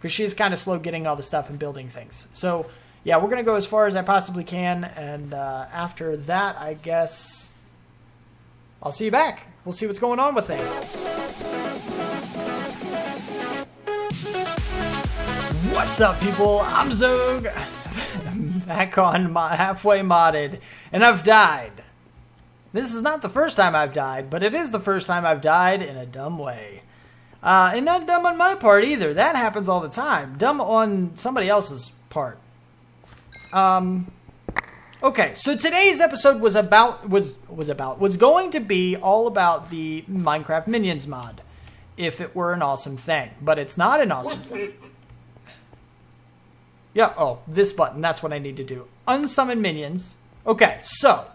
because she is kind of slow getting all the stuff and building things. So, yeah, we're going to go as far as I possibly can, and after that, I guess I'll see you back. We'll see what's going on with things. What's up, people? I'm Xogue, back on Halfway Modded, and I've died. This is not the first time I've died, but it is the first time I've died in a dumb way. And not dumb on my part either. That happens all the time. Dumb on somebody else's part. Okay, so today's episode was going to be all about the Minecraft Minions mod, if it were an awesome thing. But it's not an awesome thing. Yeah, oh, this button, that's what I need to do. Unsummon minions. Okay, so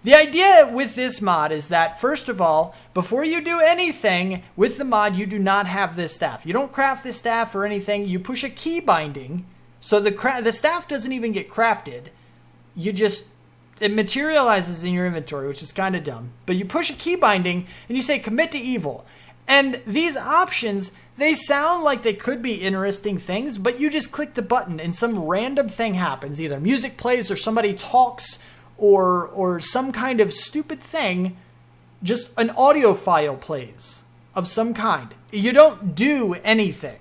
the idea with this mod is that, first of all, before you do anything with the mod, you do not have this staff. You don't craft this staff or anything. You push a key binding, so the staff doesn't even get crafted. It materializes in your inventory, which is kind of dumb. But you push a key binding, and you say commit to evil. And these options, they sound like they could be interesting things, but you just click the button, and some random thing happens. Either music plays, or somebody talks, or some kind of stupid thing, just an audio file plays of some kind. You don't do anything,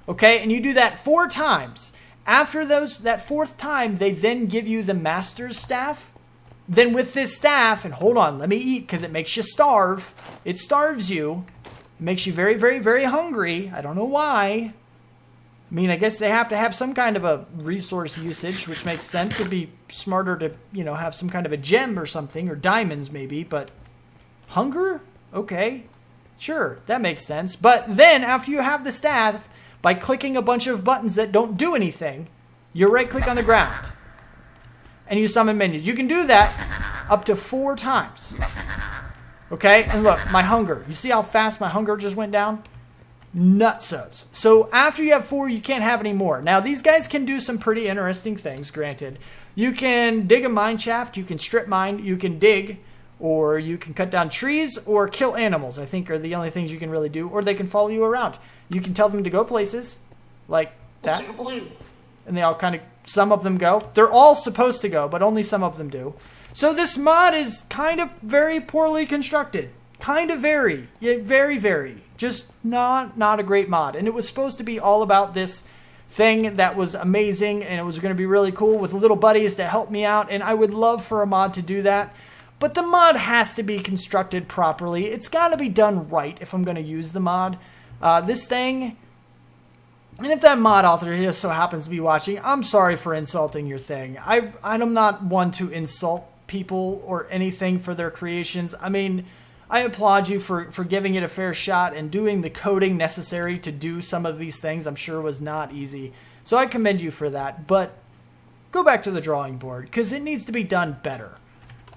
okay? And you do that 4 times. After that 4th time, they then give you the master's staff. Then with this staff, and hold on, let me eat, because it makes you starve. It starves you. It makes you very, very, very hungry. I don't know why. I mean, I guess they have to have some kind of a resource usage, which makes sense. It'd be smarter to, have some kind of a gem or something, or diamonds maybe, but hunger? Okay, sure, that makes sense. But then, after you have the staff, by clicking a bunch of buttons that don't do anything, you right-click on the ground, and you summon minions. You can do that up to 4 times. Okay, and look, my hunger. You see how fast my hunger just went down? Nutsos. So after you have 4, you can't have any more. Now, these guys can do some pretty interesting things, granted. You can dig a mine shaft, you can strip mine, you can dig, or you can cut down trees, or kill animals, I think are the only things you can really do, or they can follow you around. You can tell them to go places, like that, and they all kind of, some of them go. They're all supposed to go, but only some of them do. So this mod is kind of very poorly constructed. Kind of very, very. Just not a great mod. And it was supposed to be all about this thing that was amazing, and it was going to be really cool with little buddies that helped me out, and I would love for a mod to do that. But the mod has to be constructed properly. It's got to be done right if I'm going to use the mod. This thing, and if that mod author just so happens to be watching, I'm sorry for insulting your thing. I'm not one to insult people or anything for their creations. I mean, I applaud you for giving it a fair shot and doing the coding necessary to do some of these things. I'm sure was not easy. So I commend you for that. But go back to the drawing board, because it needs to be done better.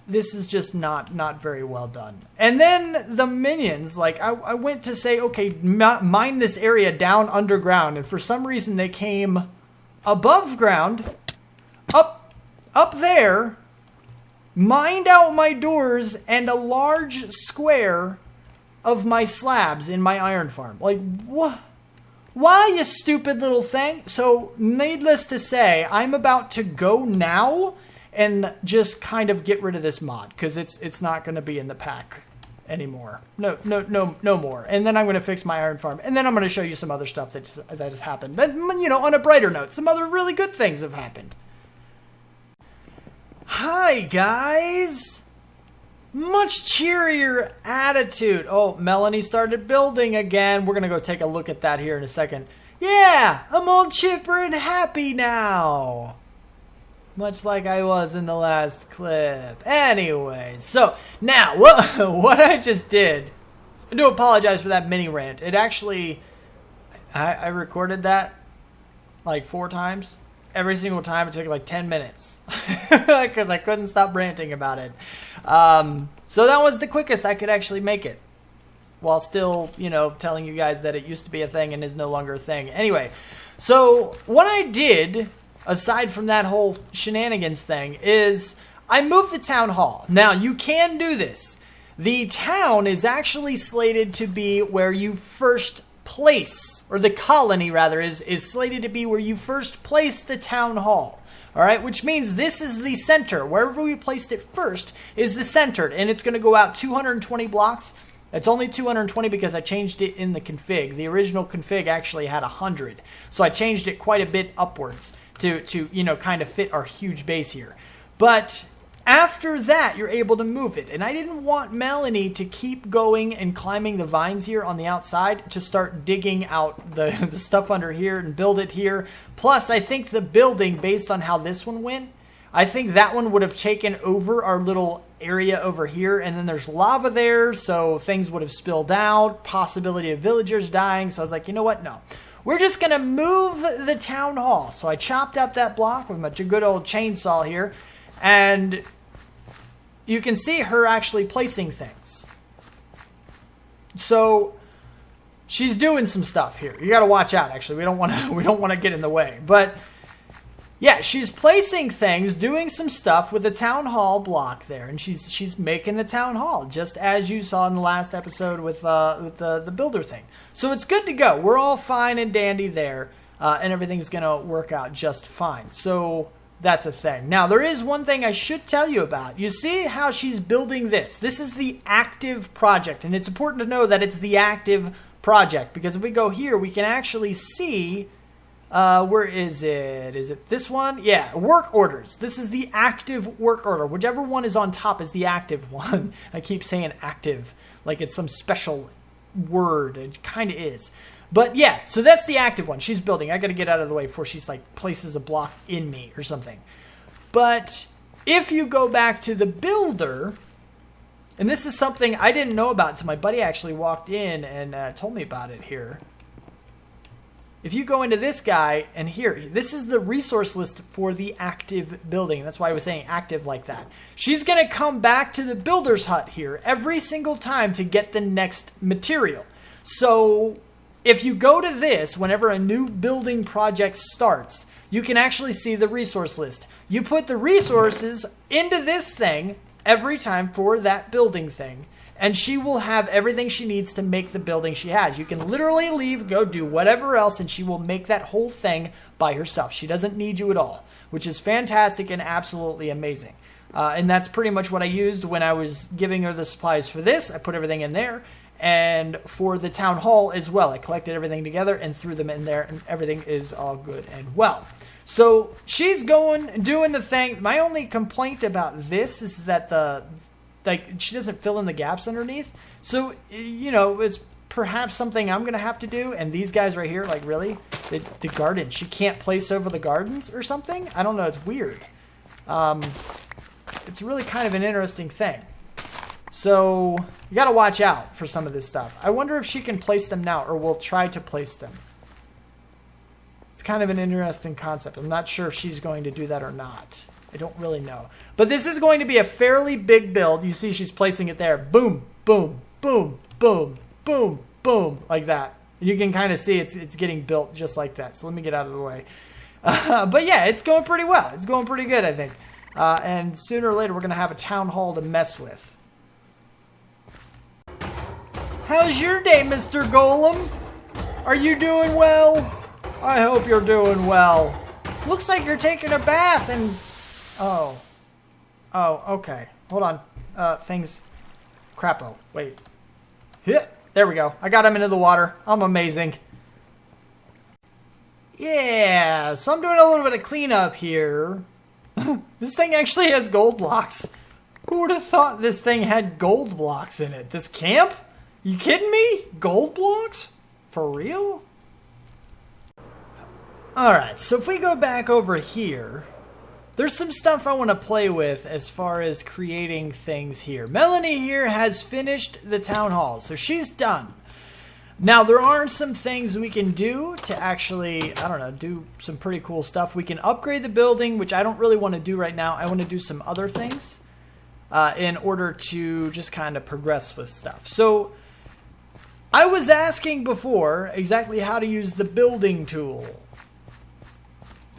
This is just not very well done. And then the minions, like I went to say, okay, mine this area down underground. And for some reason they came above ground, up there, mined out my doors and a large square of my slabs in my iron farm. Like, what? Why, you stupid little thing? So, needless to say, I'm about to go now and just kind of get rid of this mod, because it's not going to be in the pack anymore. No more. And then I'm going to fix my iron farm, and then I'm going to show you some other stuff that has happened. But, on a brighter note, some other really good things have happened. Hi, guys! Much cheerier attitude. Oh, Melanie started building again. We're going to go take a look at that here in a second. Yeah, I'm all chipper and happy now. Much like I was in the last clip. Anyway, so now, what I just did, I do apologize for that mini rant. It actually, I recorded that like 4 times. Every single time it took like 10 minutes because I couldn't stop ranting about it. So that was the quickest I could actually make it, while still, telling you guys that it used to be a thing and is no longer a thing. Anyway, so what I did, aside from that whole shenanigans thing, is I moved the town hall. Now, you can do this. The town is actually slated to be where you first place, or the colony rather, is slated to be where you first place the town hall. All right, which means this is the center. Wherever we placed it first is the center, and it's going to go out 220 blocks. It's only 220 because I changed it in the config. The original config actually had 100, so I changed it quite a bit upwards to you know, kind of fit our huge base here. But after that, you're able to move it. And I didn't want Melanie to keep going and climbing the vines here on the outside to start digging out the stuff under here and build it here. Plus, I think the building, based on how this one went, I think that one would have taken over our little area over here. And then there's lava there, so things would have spilled out. Possibility of villagers dying. So I was like, you know what? No. We're just going to move the town hall. So I chopped up that block with my good old chainsaw here. And you can see her actually placing things. So she's doing some stuff here. You got to watch out. Actually, we don't want to get in the way. But yeah, she's placing things, doing some stuff with the town hall block there, and she's making the town hall just as you saw in the last episode with the builder thing. So it's good to go. We're all fine and dandy there, and everything's gonna work out just fine. So that's a thing. Now, there is one thing I should tell you about. You see how she's building this? This is the active project, and it's important to know that it's the active project, because if we go here, we can actually see, where is it? Is it this one? Yeah, work orders. This is the active work order. Whichever one is on top is the active one. I keep saying active like it's some special word. It kind of is. But yeah, so that's the active one. She's building. I got to get out of the way before she's like places a block in me or something. But if you go back to the builder, and this is something I didn't know about until my buddy actually walked in and told me about it here. If you go into this guy and here, this is the resource list for the active building. That's why I was saying active like that. She's going to come back to the builder's hut here every single time to get the next material. So if you go to this, whenever a new building project starts, you can actually see the resource list. You put the resources into this thing every time for that building thing, and she will have everything she needs to make the building she has. You can literally leave, go do whatever else, and she will make that whole thing by herself. She doesn't need you at all, which is fantastic and absolutely amazing. And that's pretty much what I used when I was giving her the supplies for this. I put everything in there. And for the town hall as well, I collected everything together and threw them in there, and everything is all good and well. So she's going, doing the thing. My only complaint about this is that she doesn't fill in the gaps underneath. So, you know, it's perhaps something I'm going to have to do. And these guys right here, like, really? The gardens. She can't place over the gardens or something? I don't know. It's weird. It's really kind of an interesting thing. So you got to watch out for some of this stuff. I wonder if she can place them now, or will try to place them. It's kind of an interesting concept. I'm not sure if she's going to do that or not. I don't really know. But this is going to be a fairly big build. You see she's placing it there. Boom, boom, boom, boom, boom, boom, like that. You can kind of see it's getting built just like that. So let me get out of the way. But yeah, it's going pretty well. It's going pretty good, I think. And sooner or later, we're going to have a town hall to mess with. How's your day, Mr. Golem? Are you doing well? I hope you're doing well. Looks like you're taking a bath and... Oh, okay. Hold on. Things... Crapo. Wait. There we go. I got him into the water. I'm amazing. Yeah, so I'm doing a little bit of cleanup here. This thing actually has gold blocks. Who would have thought this thing had gold blocks in it? This camp? You kidding me? Gold blocks? For real? Alright, so if we go back over here, there's some stuff I want to play with as far as creating things here. Melanie here has finished the town hall, so she's done. Now, there are some things we can do to actually, I don't know, do some pretty cool stuff. We can upgrade the building, which I don't really want to do right now. I want to do some other things in order to just kind of progress with stuff. So, I was asking before exactly how to use the building tool.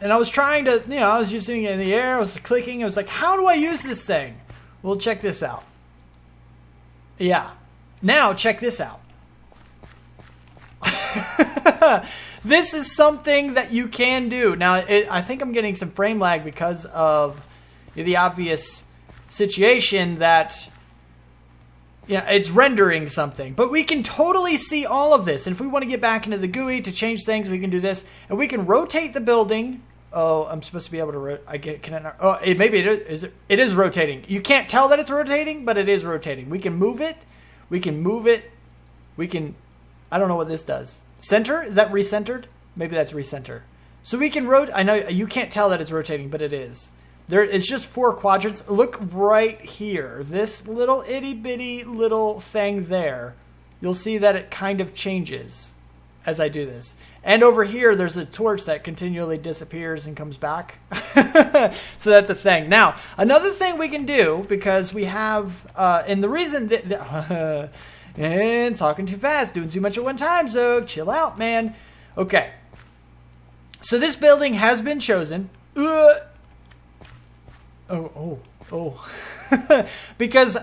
And I was trying to, you know, I was using it in the air, I was clicking, I was like, how do I use this thing? Well, check this out. Yeah. Now, check this out. This is something that you can do. Now, I think I'm getting some frame lag because of the obvious situation that it's rendering something. But we can totally see all of this. And if we want to get back into the GUI to change things, we can do this. And we can rotate the building. Oh, I'm supposed to be able to maybe it is rotating. You can't tell that it's rotating, but it is rotating. We can move it. We can move it. We can, I don't know what this does. Center? Is that recentered? Maybe that's recenter. So we can rotate. I know you can't tell that it's rotating, but it is. It's just 4 quadrants. Look right here. This little itty bitty little thing there. You'll see that it kind of changes as I do this. And over here, there's a torch that continually disappears and comes back. So that's a thing. Now, another thing we can do, because we have, and the reason that, and talking too fast, doing too much at one time, so chill out, man. Okay. So this building has been chosen. Because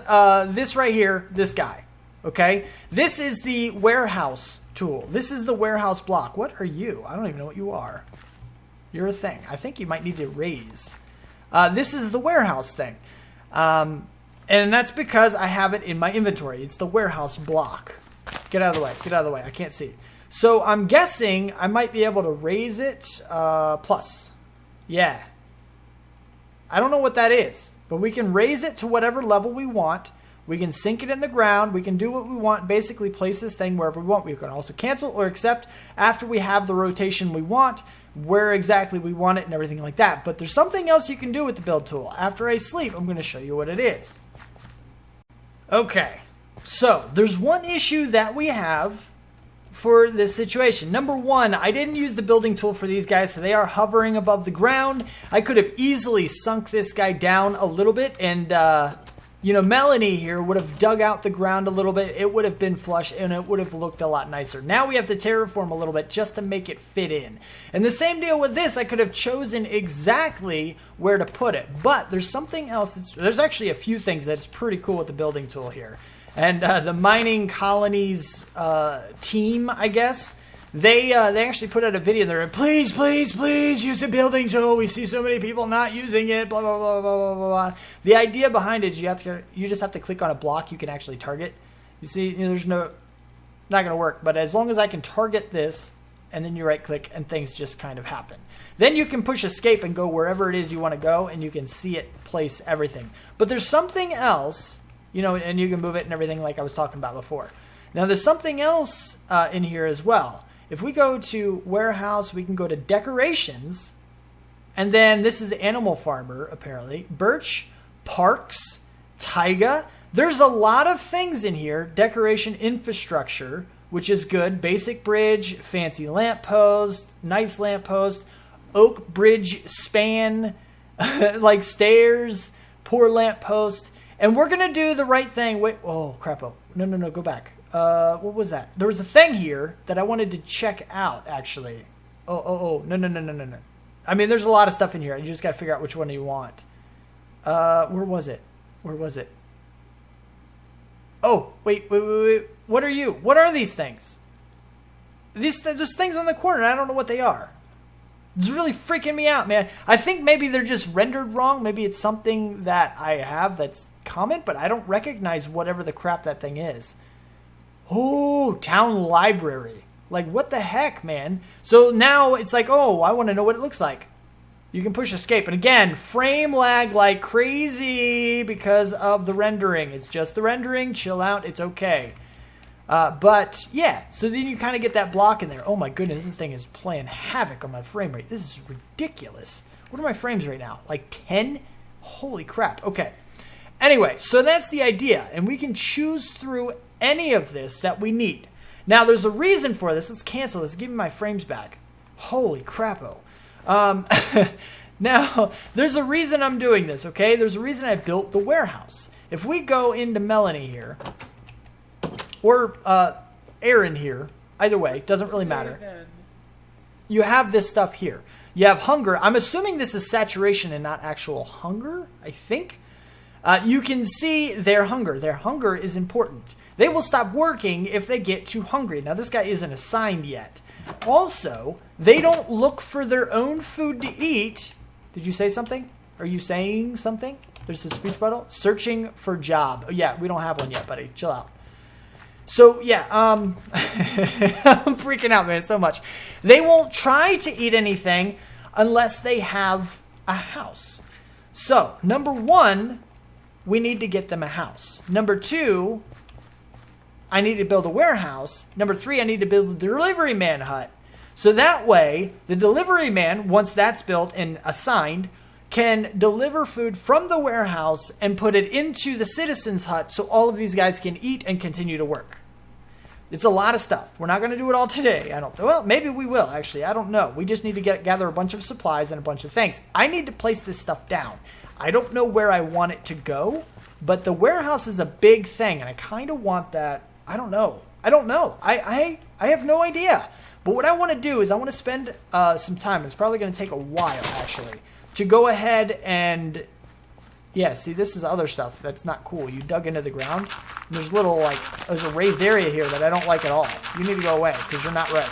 this right here, this guy, okay? This is the warehouse tool. This is the warehouse block. What are you? I don't even know what you are. You're a thing. I think you might need to raise. This is the warehouse thing. And that's because I have it in my inventory. It's the warehouse block. Get out of the way. Get out of the way. I can't see. So I'm guessing I might be able to raise it plus. Yeah. I don't know what that is. But we can raise it to whatever level we want. We can sink it in the ground. We can do what we want. Basically place this thing wherever we want. We can also cancel or accept after we have the rotation we want, where exactly we want it and everything like that. But there's something else you can do with the build tool. After I sleep, I'm going to show you what it is. Okay, so there's one issue that we have for this situation. Number one, I didn't use the building tool for these guys, so they are hovering above the ground. I could have easily sunk this guy down a little bit, and Melanie here would have dug out the ground a little bit. It would have been flush, and it would have looked a lot nicer. Now we have to terraform a little bit just to make it fit in. And the same deal with this. I could have chosen exactly where to put it. But there's something else. There's actually a few things that's pretty cool with the building tool here. And the mining colonies team, I guess, they actually put out a video there. Please, please, please use the building tool. We see so many people not using it. Blah blah blah blah blah blah. The idea behind it is you just have to click on a block you can actually target. You see, there's not gonna work. But as long as I can target this, and then you right click, and things just kind of happen. Then you can push escape and go wherever it is you want to go, and you can see it place everything. But there's something else. And you can move it and everything like I was talking about before. Now, there's something else in here as well. If we go to warehouse, we can go to decorations. And then this is Animal Farmer, apparently. Birch, parks, taiga. There's a lot of things in here. Decoration infrastructure, which is good. Basic bridge, fancy lamppost, nice lamppost, oak bridge span, like stairs, poor lamppost. And we're going to do the right thing. Wait, oh, crap. Oh, no, go back. What was that? There was a thing here that I wanted to check out, actually. No. I mean, there's a lot of stuff in here. You just got to figure out which one you want. Where was it? Oh, wait. What are you? What are these things? There's things on the corner, and I don't know what they are. It's really freaking me out, man. I think maybe they're just rendered wrong. Maybe it's something that I have that's common, but I don't recognize whatever the crap that thing is. Oh, town library. Like, what the heck, man? So now it's like, oh, I want to know what it looks like. You can push escape. And again, frame lag like crazy because of the rendering. It's just the rendering. Chill out. It's okay. But, yeah. So then you kind of get that block in there. Oh, my goodness. This thing is playing havoc on my frame rate. This is ridiculous. What are my frames right now? Like 10? Holy crap. Okay. Anyway, so that's the idea. And we can choose through any of this that we need. Now, there's a reason for this. Let's cancel this. Give me my frames back. Holy crapo. Now, there's a reason I'm doing this, okay? There's a reason I built the warehouse. If we go into Melanie here, or Aaron here, either way, doesn't really matter. You have this stuff here. You have hunger. I'm assuming this is saturation and not actual hunger, I think. you can see their hunger. Their hunger is important. They will stop working if they get too hungry. Now, this guy isn't assigned yet. Also, they don't look for their own food to eat. Did you say something? Are you saying something? There's a speech bubble. Searching for job. Oh, yeah, we don't have one yet, buddy. Chill out. So, yeah, I'm freaking out, man, so much. They won't try to eat anything unless they have a house. So, number one, we need to get them a house. Number two, I need to build a warehouse. Number three, I need to build a delivery man hut. So that way, the delivery man, once that's built and assigned, can deliver food from the warehouse and put it into the citizens' hut so all of these guys can eat and continue to work. It's a lot of stuff. We're not going to do it all today. Well, maybe we will, actually. I don't know. We just need to gather a bunch of supplies and a bunch of things. I need to place this stuff down. I don't know where I want it to go, but the warehouse is a big thing, and I kind of want that. I don't know. I have no idea. But what I want to do is I want to spend some time. It's probably going to take a while, actually, to go ahead and... Yeah, see, this is other stuff that's not cool. You dug into the ground. And there's there's a raised area here that I don't like at all. You need to go away because you're not right.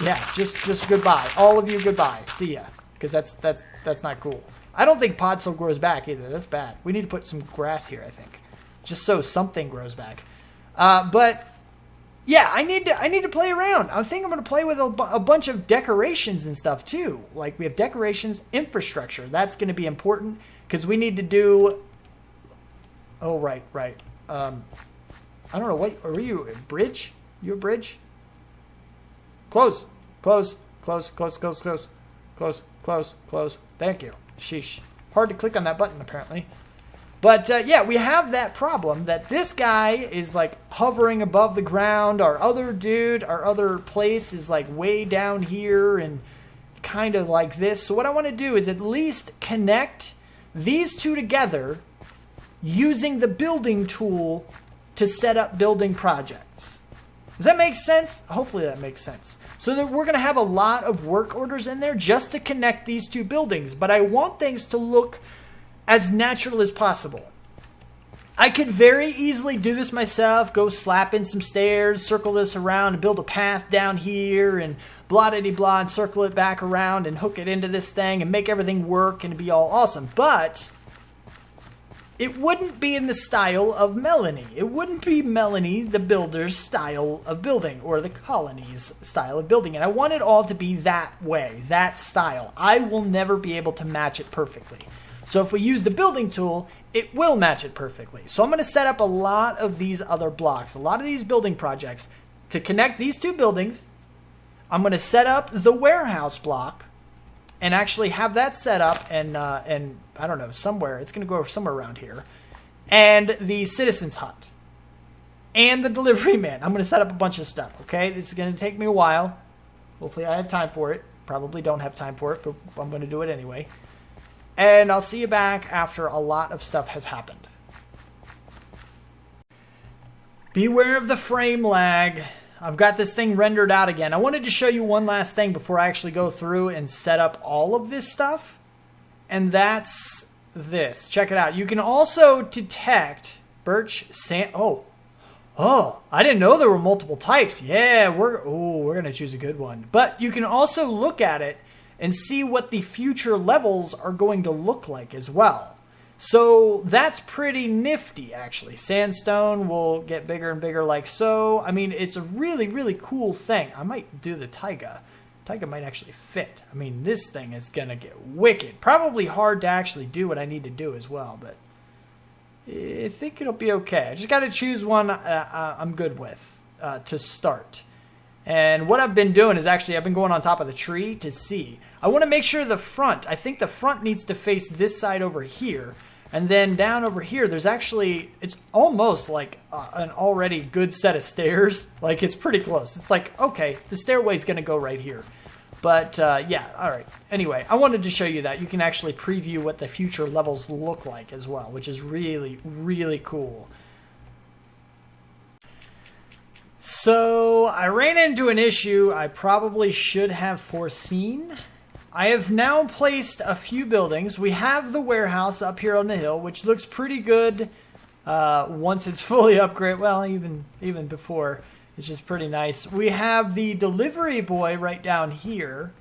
Yeah, just goodbye. All of you, goodbye. See ya. Because that's not cool. I don't think Podsoul grows back either. That's bad. We need to put some grass here, I think. Just so something grows back. But yeah, I need to play around. I think I'm going to play with a bunch of decorations and stuff too. Like we have decorations, infrastructure. That's going to be important because we need to do. Oh right. I don't know what are you a bridge? You a bridge? Close. Thank you. Sheesh. Hard to click on that button apparently. But, yeah, we have that problem that this guy is, like, hovering above the ground. Our other place is, like, way down here and kind of like this. So what I want to do is at least connect these two together using the building tool to set up building projects. Does that make sense? Hopefully that makes sense. So that we're going to have a lot of work orders in there just to connect these two buildings. But I want things to look as natural as possible. I could very easily do this myself, go slap in some stairs, circle this around and build a path down here and blah-de-de-blah and circle it back around and hook it into this thing and make everything work and be all awesome. But it wouldn't be in the style of Melanie. It wouldn't be Melanie, the builder's style of building or the colony's style of building. And I want it all to be that way, that style. I will never be able to match it perfectly. So if we use the building tool, it will match it perfectly. So I'm going to set up a lot of these other blocks, a lot of these building projects to connect these two buildings. I'm going to set up the warehouse block and actually have that set up and I don't know, somewhere. It's going to go somewhere around here. And the citizens hut. And the delivery man. I'm going to set up a bunch of stuff, okay? This is going to take me a while. Hopefully I have time for it. Probably don't have time for it, but I'm going to do it anyway. And I'll see you back after a lot of stuff has happened. Beware of the frame lag. I've got this thing rendered out again. I wanted to show you one last thing before I actually go through and set up all of this stuff. And that's this. Check it out. You can also detect Birch Santo. Oh, I didn't know there were multiple types. Yeah, we're going to choose a good one. But you can also look at it and see what the future levels are going to look like as well. So that's pretty nifty, actually. Sandstone will get bigger and bigger like so. I mean, it's a really, really cool thing. I might do the taiga. Taiga might actually fit. I mean, this thing is going to get wicked. Probably hard to actually do what I need to do as well, but I think it'll be okay. I just got to choose one I'm good with to start. And what I've been doing is actually I've been going on top of the tree to see. I want to make sure the front, I think the front needs to face this side over here. And then down over here, there's actually, it's almost like an already good set of stairs. Like it's pretty close. It's like, okay, the stairway's going to go right here. But yeah, all right. Anyway, I wanted to show you that. You can actually preview what the future levels look like as well, which is really, really cool. So I ran into an issue I probably should have foreseen. I have now placed a few buildings. We have the warehouse up here on the hill, which looks pretty good once it's fully upgraded. Well, even before, it's just pretty nice. We have the delivery boy right down here,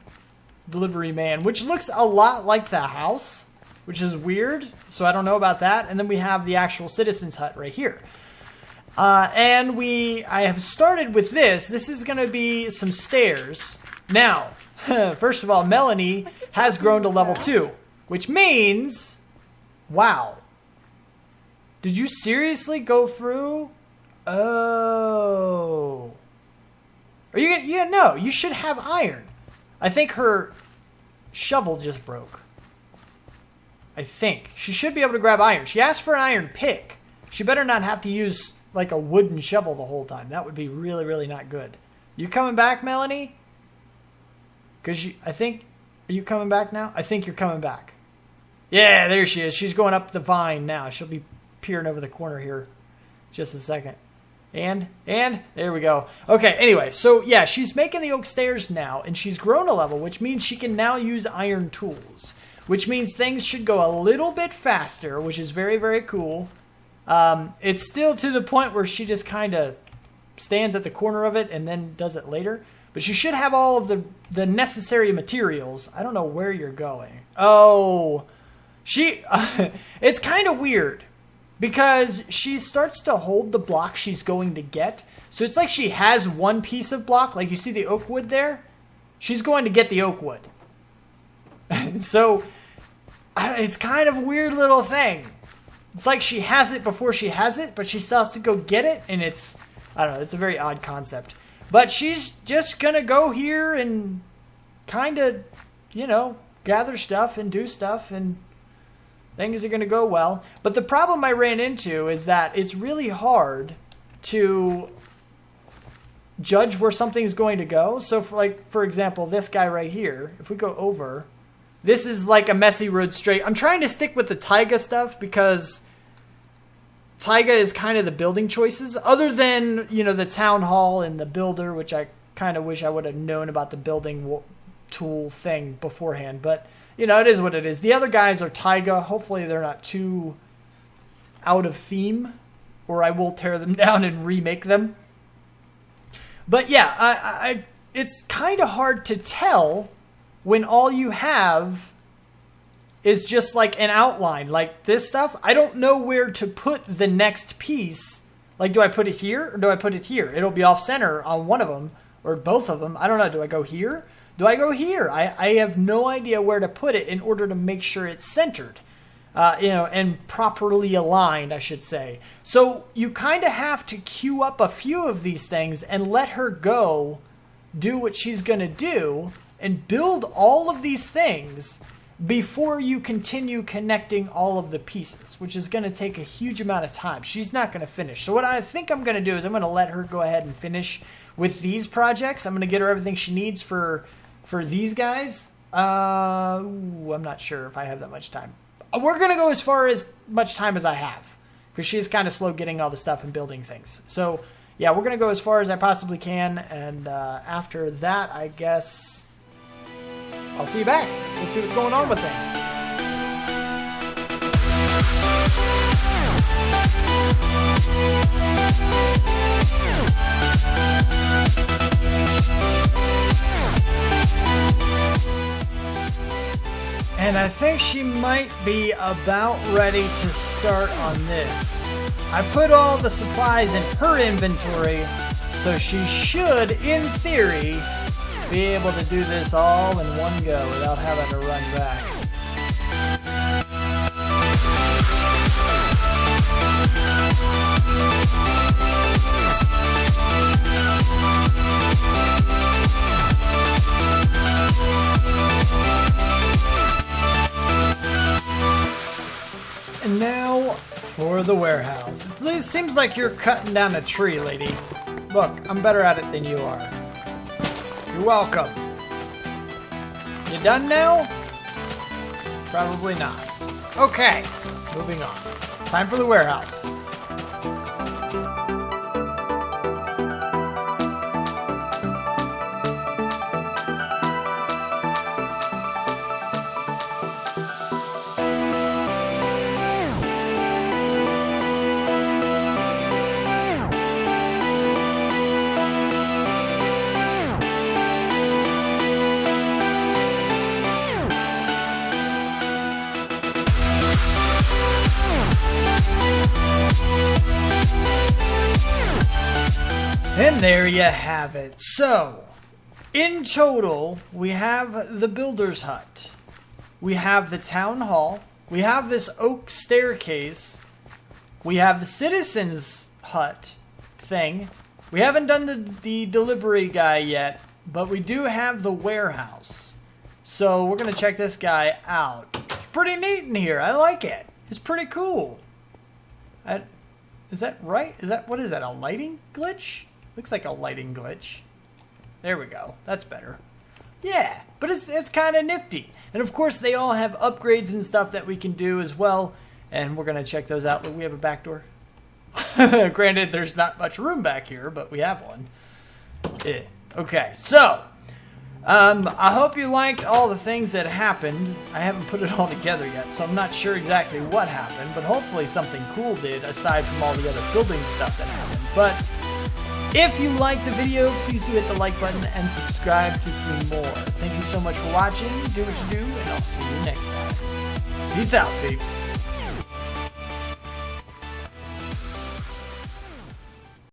delivery man, which looks a lot like the house, which is weird. So I don't know about that. And then we have the actual citizen's hut right here. And I have started with this. This is going to be some stairs. Now, first of all, Melanie has grown to level 2, which means, wow. Did you seriously go through? Oh. Are you gonna, yeah, no, you should have iron. I think her shovel just broke. I think. She should be able to grab iron. She asked for an iron pick. She better not have to use like a wooden shovel the whole time. That would be really, really not good. You coming back, Melanie? Because I think, are you coming back now? I think you're coming back. Yeah, there she is. She's going up the vine now. She'll be peering over the corner here. Just a second. And there we go. Okay, anyway, so yeah, she's making the oak stairs now, and she's grown a level, which means she can now use iron tools, which means things should go a little bit faster, which is very, very cool. It's still to the point where she just kind of stands at the corner of it and then does it later. But she should have all of the necessary materials. I don't know where you're going. Oh, it's kind of weird because she starts to hold the block she's going to get. So it's like she has one piece of block. Like you see the oak wood there? She's going to get the oak wood. So it's kind of a weird little thing. It's like she has it before she has it, but she still has to go get it. And it's, I don't know, it's a very odd concept. But she's just going to go here and kind of, gather stuff and do stuff, and things are going to go well. But the problem I ran into is that it's really hard to judge where something's going to go. So, for example, this guy right here, if we go over, this is like a messy road straight. I'm trying to stick with the taiga stuff because taiga is kind of the building choices, other than, the town hall and the builder, which I kind of wish I would have known about the building tool thing beforehand. But, it is what it is. The other guys are taiga. Hopefully they're not too out of theme, or I will tear them down and remake them. But yeah, it's kind of hard to tell when all you have is just like an outline. Like this stuff, I don't know where to put the next piece. Like, do I put it here or do I put it here? It'll be off center on one of them or both of them. I don't know. Do I go here? Do I go here? I have no idea where to put it in order to make sure it's centered, and properly aligned, I should say. So you kind of have to queue up a few of these things and let her go do what she's going to do and build all of these things before you continue connecting all of the pieces, which is going to take a huge amount of time. She's not going to finish. So what I think I'm going to do is I'm going to let her go ahead and finish with these projects. I'm going to get her everything she needs for these guys. I'm not sure if I have that much time. We're going to go as much time as I have, because she's kind of slow getting all the stuff and building things. So yeah, we're going to go as far as I possibly can. And after that, I guess I'll see you back. We'll see what's going on with things. And I think she might be about ready to start on this. I put all the supplies in her inventory, so she should, in theory, be able to do this all in one go without having to run back. And now for the warehouse. It seems like you're cutting down a tree, lady. Look, I'm better at it than you are. You're welcome. You done now? Probably not. Okay, moving on. Time for the warehouse. And there you have it. So, in total, we have the builder's hut. We have the town hall. We have this oak staircase. We have the citizen's hut thing. We haven't done the delivery guy yet, but we do have the warehouse. So we're going to check this guy out. It's pretty neat in here. I like it. It's pretty cool. Is that right? What is that, a lighting glitch? Looks like a lighting glitch. There we go. That's better. Yeah, but it's kind of nifty. And of course, they all have upgrades and stuff that we can do as well. And we're going to check those out. Look, we have a back door. Granted, there's not much room back here, but we have one. Okay, so I hope you liked all the things that happened. I haven't put it all together yet, so I'm not sure exactly what happened, but hopefully something cool did, aside from all the other building stuff that happened. But if you liked the video, please do hit the like button and subscribe to see more. Thank you so much for watching. Do what you do, and I'll see you next time. Peace out, peeps.